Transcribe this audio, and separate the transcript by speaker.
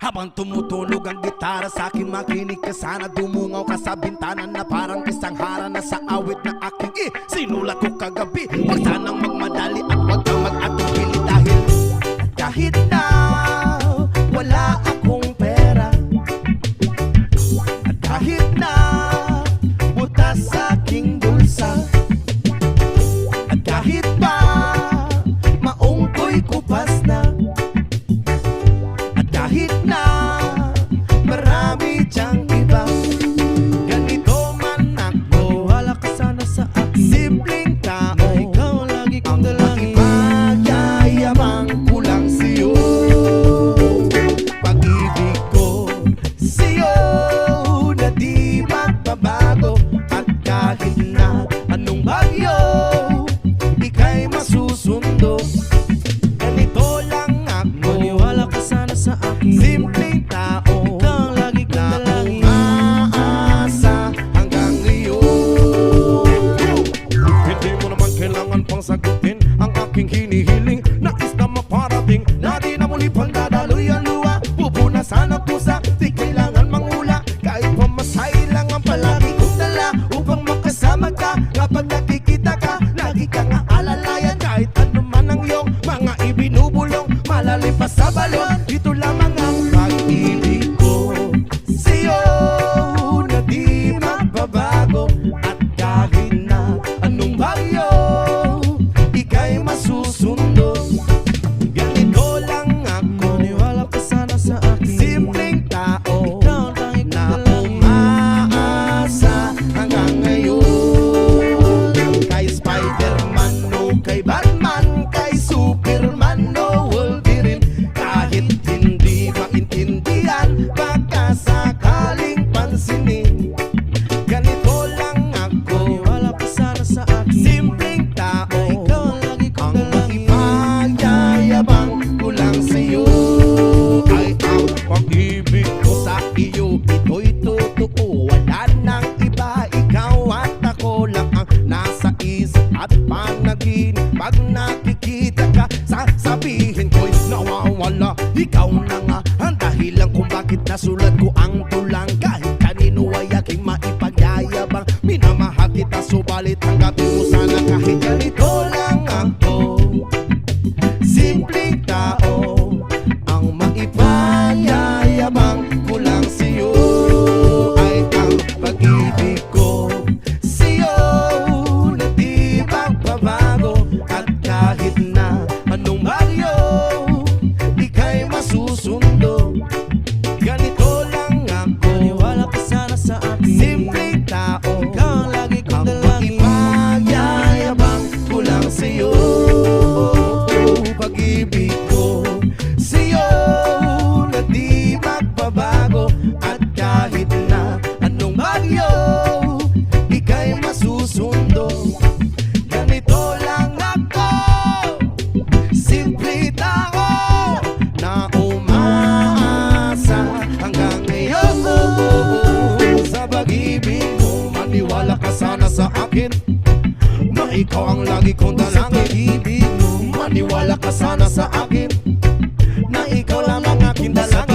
Speaker 1: Habang tumutunog ang gitara sa akin, makinig ka sana. Dumungaw ka sa bintana na parang isang harana sa awit na aking sinulat ko kagabi. Huwag sanang magmadali at huwag kang mag-atubili kahit na wala akong pera, at kahit na butas sa aking bulsa, at kahit pa maong ko'y kupas na, at kahit na marami diyang iba, ganito man ako, wala ka sana sa akin. Simpleng tao, ikaw lagi kong dalangin. Magyayabang ko lang sa'yo, pag-ibig ko sa'yo na di magbabago. At kahit na anong bagyo, ika'y masusundo. Ganito lang ako, maniwala ka sana sa akin. Simpleng tao, ikaw ang lagi kong dalangin. Umaasa hanggang ngayon. Hindi mo naman kailangan pang sagutin ang aking hinihiling. Nais na maparating na di na muli pang dadaloy ang luha. Pupunasan ang pusa, di kailangan mangula. Kahit pamasahe lang ang palagi kong dala upang makasama ka. Kapag nakikita ka, lagi kang aalalayan. Kahit ano man ang iyong mga ibinubulong, malalim pa sa balon. Ito lamang ang pag-ibig ko sa'yo na di magbabago. At kahit na anong bagyo, ika'y masusundo. Ganito lang ako, maniwala ka sana sa akin. Simpleng tao, ikaw ang tanging na umaasa hanggang ngayon. Kay Spider-Man o kay Batman, kay Superman o Wolverine, kahit hindi maintindihan, baka sakaling pansinin. Ganito lang ako, maniwala ka sana sa akin. Simpleng tao, ikaw ang lagi kong dalangin. Magyayabang ko lang sa'yo ay ang pag-ibig ko sa iyo. Ito'y totoo, wala nang iba. Ikaw at ako lang ang nasa isip at panaginip. Pag nakikita ka, sasabihin ko'y nawawala. Ikaw na nga ang dahilan kung bakit nasulat ko ang tulang. Kahit kanino ay aking maipagyayabang, minamahal kita, subalit tanggapin mo sana kahit ganito lang ako. Simpleng tao, ang maipagyayabang ko lang sa'yo ay ang pag-ibig ko sa'yo na di magbabago. At kahit na anong bagyo, ika'y masusundo. Ganito lang ako, maniwala ka sana sa akin. Simpleng tao, ikaw ang lagi kong dalangin. Magyayabang ko lang sa'yo, pag-ibig ko sa'yo na di magbabago. At kahit na anong bagyo, ika'y masusundo. Ganito lang ako, simple tao na umaasa hanggang ngayon. Sa pag-ibig mo, maniwala ka sana sa akin, na ikaw ang lagi kong dalangin. Sa pag-ibig mo, maniwala ka sana sa akin, na ikaw lang ang aking dalangin.